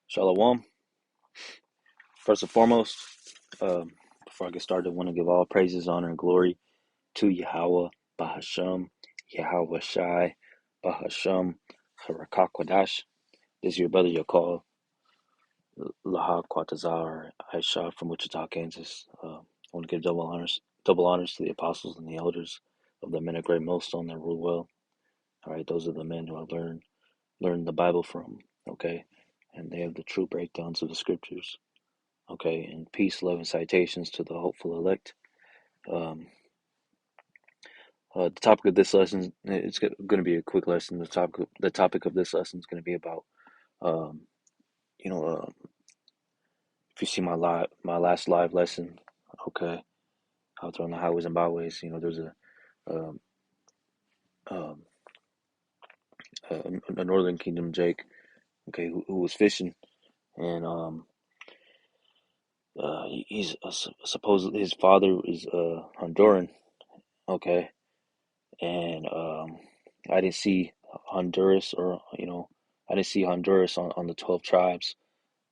Shalom. First and foremost, before I get started, I want to give all praises, honor, and glory to Yahweh, Bahasham, Yahweh Shai, Bahasham, Harakakwadash. This is your brother Yakal, Laha Kwatazar, Aisha from Wichita, Kansas. I want to give double honors to the apostles and the elders of the men of great millstone that rule well. All right, those are the men who I learned the Bible from. Okay, and they have the true breakdowns of the scriptures. Okay, and peace, love, and citations to the hopeful elect. Um, the topic of this lesson, it's going to be a quick lesson. The topic of this lesson is going to be about, um, you know, if you see my last live lesson, okay, out there on the highways and byways, there's um, um, a Northern Kingdom Jake, okay, who was fishing, and he's supposedly his father is Honduran, okay, and I didn't see Honduras I didn't see Honduras on the 12 tribes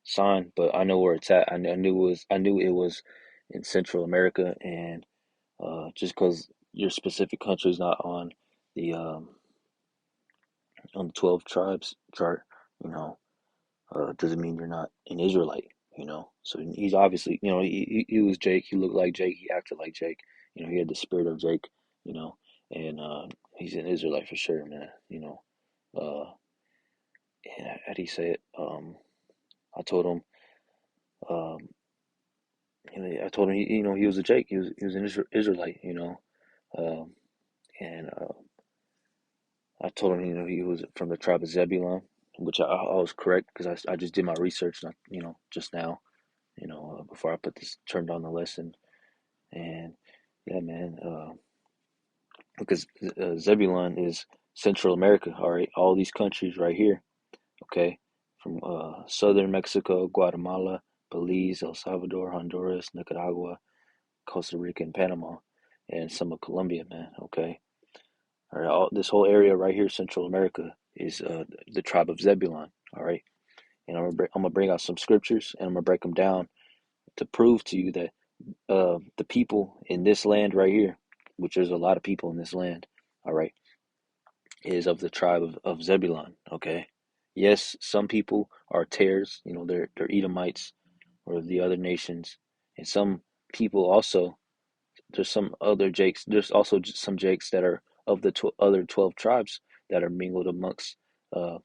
sign, but I know where it's at. I knew it was in Central America, and just because your specific country is not the um, on the 12 tribes chart, you know, doesn't mean you're not an Israelite. So he's obviously, he was Jake. He looked like Jake. He acted like Jake. He had the spirit of Jake. You know, and he's an Israelite for sure, man. Uh, and how do you say it? I told him, um, I told him, he was a Jake. He was an Israelite. Um, and I told him, he was from the tribe of Zebulun, which I was correct because I just did my research, not, just now. Before I turned on the lesson, and yeah, man, because Zebulun is Central America. All right, all these countries right here. Okay, from southern Mexico, Guatemala, Belize, El Salvador, Honduras, Nicaragua, Costa Rica, and Panama, and some of Colombia, man. Okay, all right, this whole area right here, Central America, is the tribe of Zebulun. All right, and I'm gonna bring out some scriptures and I'm gonna break them down to prove to you that the people in this land right here, which there's a lot of people in this land, all right, is of the tribe of Zebulun. Okay, yes, some people are tares, they're Edomites or the other nations, and some people also there's some other Jakes. There's also some Jakes that are of the other 12 tribes that are mingled amongst uh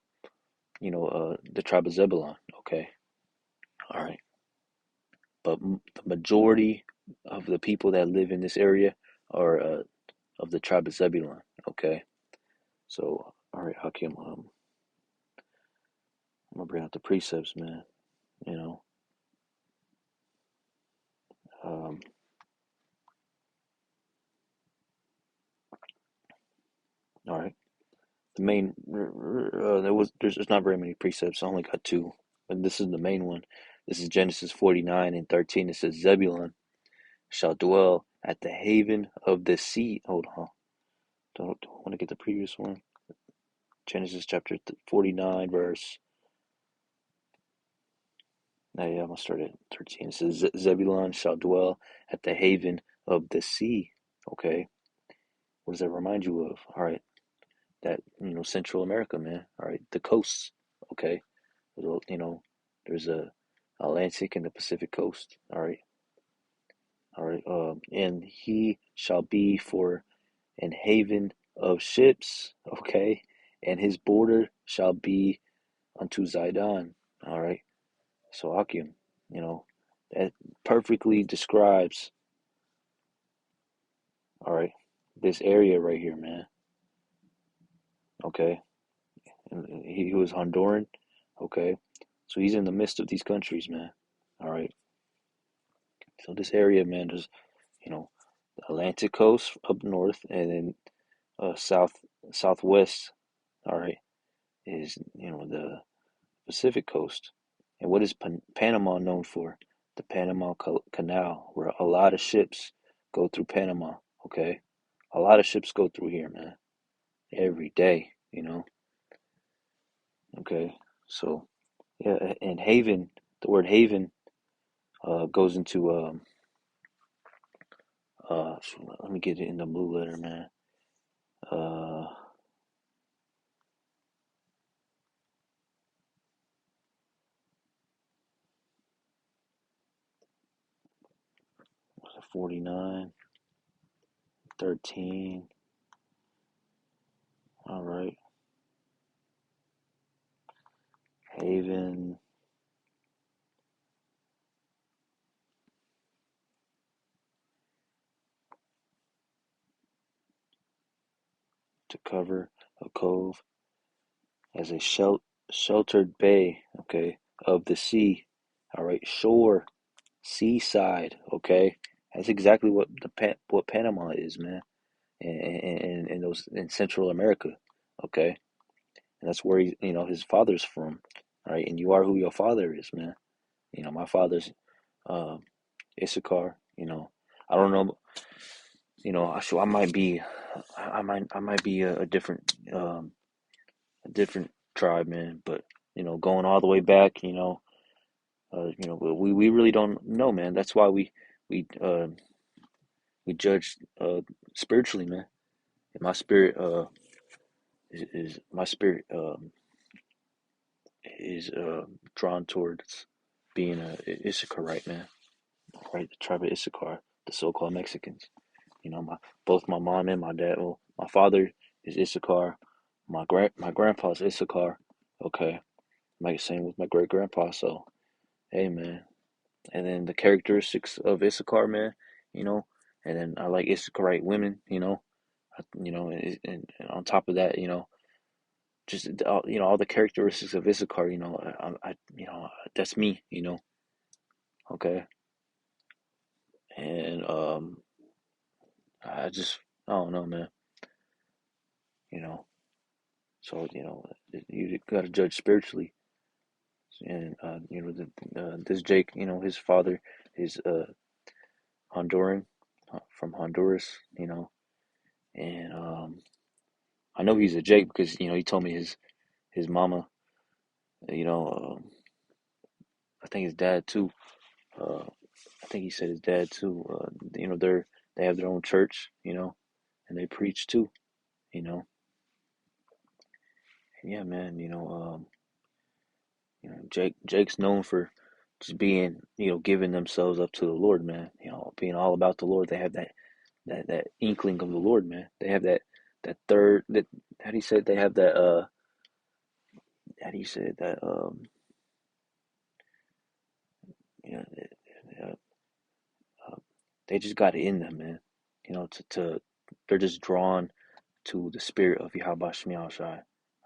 the tribe of Zebulun. Okay, all right, but the majority of the people that live in this area are of the tribe of Zebulun. Okay, so all right, Hakim, I'm gonna bring out the precepts, man. You know, um, all right. The main there's not very many precepts. I only got two, but this is the main one. This is Genesis 49 and 13. It says Zebulun shall dwell at the haven of the sea. Hold on, don't want to get the previous one. Genesis chapter 49 verse. Now, yeah, I'm gonna start at 13. It says Zebulun shall dwell at the haven of the sea. Okay, what does that remind you of? All right, that Central America, man. All right, the coasts. Okay, you know, there's a Atlantic and the Pacific coast. All right, all right. And he shall be for an haven of ships. Okay, and his border shall be unto Zidon. All right. So Akim, that perfectly describes, all right, this area right here, man. Okay, and he was Honduran. Okay, so he's in the midst of these countries, man. All right, so this area, man, there's the Atlantic coast up north, and then southwest. All right, is the Pacific coast. And what is Panama known for? The Panama Canal, where a lot of ships go through Panama. Okay, a lot of ships go through here, man, every day. Okay, so Yeah, and haven, the word haven goes into let me get it in the blue letter, man. Uh, 49, 13. All right, haven to cover a cove as a sheltered bay, okay, of the sea. All right, shore, seaside, okay. That's exactly what what Panama is, man, and those in Central America, okay. And that's where his father's from, all right. And you are who your father is, man. My father's um, Issachar. I don't know. I might be, I might be a different tribe, man. But going all the way back, we really don't know, man. That's why we we judge spiritually, man. And my spirit is my spirit is drawn towards being a Issacharite, man. Right, the tribe of Issachar, the so-called Mexicans. Both my mom and my dad. Well, my father is Issachar. My grandpa's Issachar. Okay, like same with my great grandpa. So hey, man. And then the characteristics of Issachar, man. You know, and then I like Issacharite women. And on top of that, just all the characteristics of Issachar. That's me. Okay, and I just I don't know, man. You know, so you got to judge spiritually, and this Jake, his father is Honduran, from Honduras, and I know he's a Jake because he told me his mama, you know, I think his dad too. Uh, I think he said his dad too. They have their own church, and they preach too, you know. And yeah, man, Jake's known for just being, giving themselves up to the Lord, man. Being all about the Lord. They have that inkling of the Lord, man. They have that third that how do you say it? They have that how do you say it? That you know uh, uh, they just got it in them, man. To they're just drawn to the spirit of Yahweh Shemi Shai.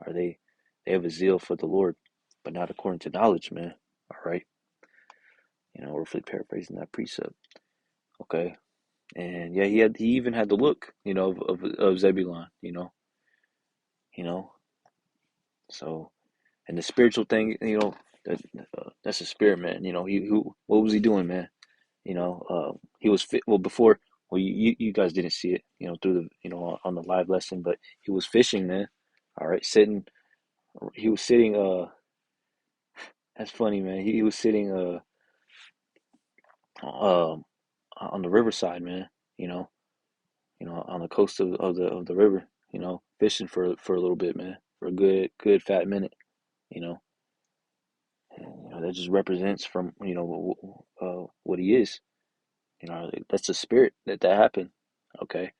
Are they have a zeal for the Lord, but not according to knowledge, man. All right. Roughly paraphrasing that precept. Okay. And yeah, he even had the look, of Zebulun, you know. So, and the spiritual thing, that that's a spirit, man. He who what was he doing, man? He was fit. Well, before, well, you guys didn't see it, through the on the live lesson, but he was fishing, man. All right, sitting. He was sitting. That's funny, man. He was sitting um on the riverside, man. You know, on the coast of the river. Fishing for a little bit, man, for a good fat minute. You know, and, that just represents from what he is. That's a spirit that happened. Okay,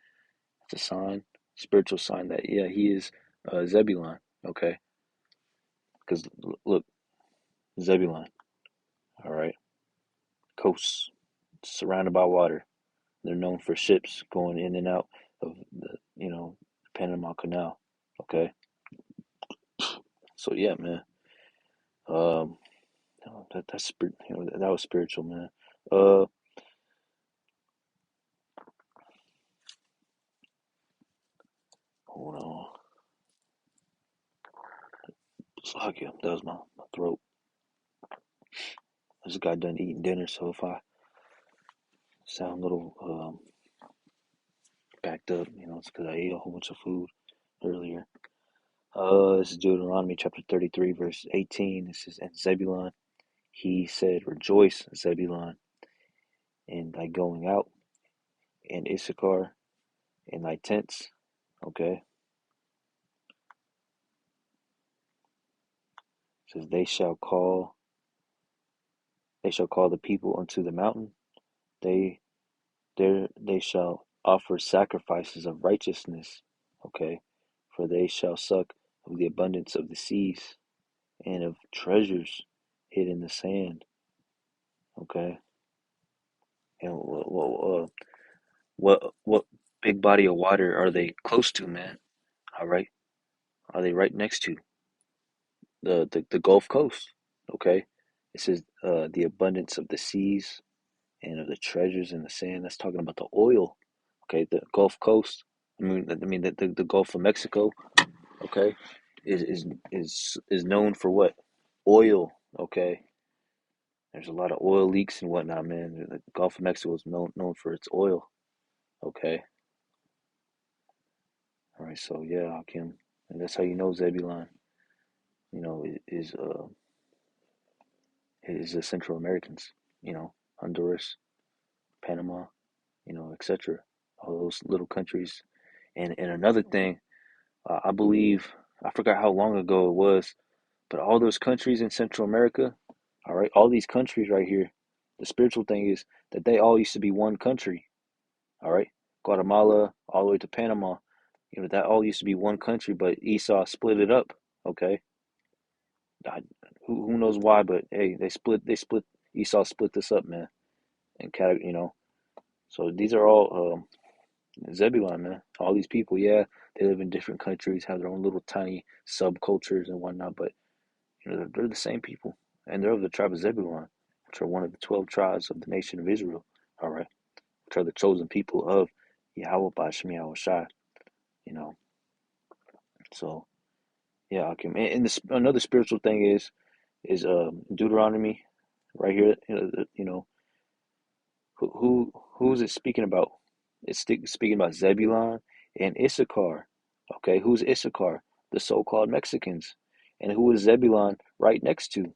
it's a sign, spiritual sign that yeah he is Zebulon. Okay, because look, Zebulon. All right, coast surrounded by water. They're known for ships going in and out of the Panama Canal. Okay, so yeah, man. Um, that was spiritual, man. Uh, Hold on. Slovakia. That was my throat. I just got done eating dinner, so if I sound a little backed up, it's because I ate a whole bunch of food earlier. This is Deuteronomy chapter 33, verse 18. This is, and Zebulun, he said, Rejoice, Zebulun, in thy going out, and Issachar, in thy tents. Okay. It says, they shall call the people unto the mountain. They There they shall offer sacrifices of righteousness. Okay. For they shall suck of the abundance of the seas and of treasures hid in the sand. Okay. And what big body of water are they close to, man? All right. Are they right next to the Gulf Coast? Okay. It says the abundance of the seas and of the treasures in the sand. That's talking about the oil. Okay, the Gulf Coast. I mean the Gulf of Mexico. Okay, is known for what? Oil. Okay, there's a lot of oil leaks and whatnot, man. The Gulf of Mexico is known for its oil. Okay, all right. So yeah, Hakim, and that's how you know Zebulon. You know, is the Central Americans. You know, Honduras, Panama. You know, etc. All those little countries. And another thing, I believe I forgot how long ago it was, but all those countries in Central America, all right, all these countries right here, the spiritual thing is that they all used to be one country, all right? Guatemala all the way to Panama, you know, that all used to be one country, but Esau split it up, okay? I, who knows why, but hey, Esau split this up, man, and you know, so these are all Zebulon, man. All these people, yeah, they live in different countries, have their own little tiny subcultures and whatnot, but you know, they're the same people, and they're of the tribe of Zebulun, which are one of the 12 tribes of the nation of Israel. All right, which are the chosen people of Yahweh Bashim Yahweh Shai. You know, so yeah, okay. And another spiritual thing is Deuteronomy, right here. You know who's it speaking about? It's speaking about Zebulun and Issachar. Okay, who's Issachar? The so-called Mexicans, and who is Zebulun right next to?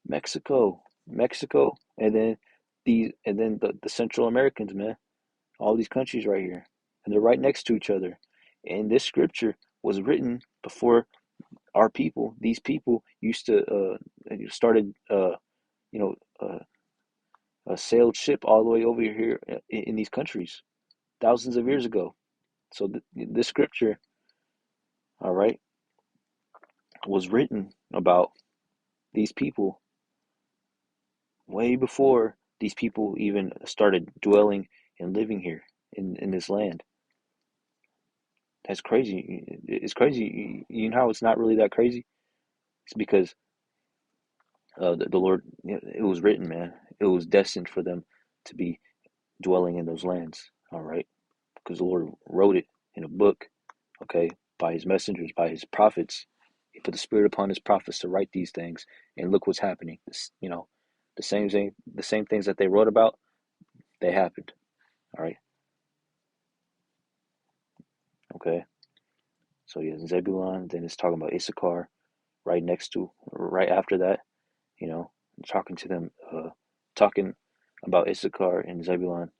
Mexico, and then the Central Americans, man. All these countries right here, and they're right next to each other. And this scripture was written before our people. These people used to started you know sailed ship all the way over here in these countries thousands of years ago. So this scripture, all right, was written about these people way before these people even started dwelling and living here in this land. That's crazy. It's crazy. You know how it's not really that crazy? It's because the Lord, you know, it was written, man. It was destined for them to be dwelling in those lands, all right? Because the Lord wrote it in a book, okay, by his messengers, by his prophets. He put the Spirit upon his prophets to write these things, and look what's happening. You know, the same things that they wrote about, they happened, all right? Okay. So yeah, Zebulun, then it's talking about Issachar right after that, you know, talking to them, talking about Issachar and Zebulun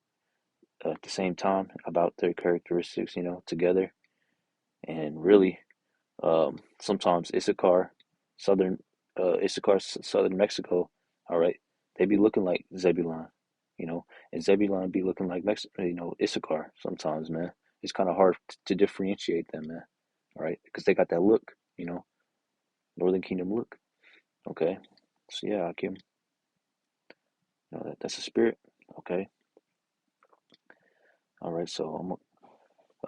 at the same time about their characteristics, you know, together. And really, sometimes southern Mexico, all right, they be looking like Zebulun, you know, and Zebulun be looking like Issachar sometimes, man. It's kind of hard to differentiate them, man, all right, because they got that look, you know, Northern Kingdom look. Okay, so yeah, Akim, you know, that's a spirit. Okay, all right, so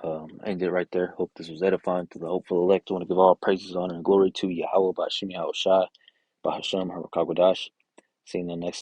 I end it right there. Hope this was edifying to the hopeful elect. I want to give all praises, honor, and glory to Yahweh, Bashim Yahweh Shai, Bahasham, Harakagwadash. See you in the next.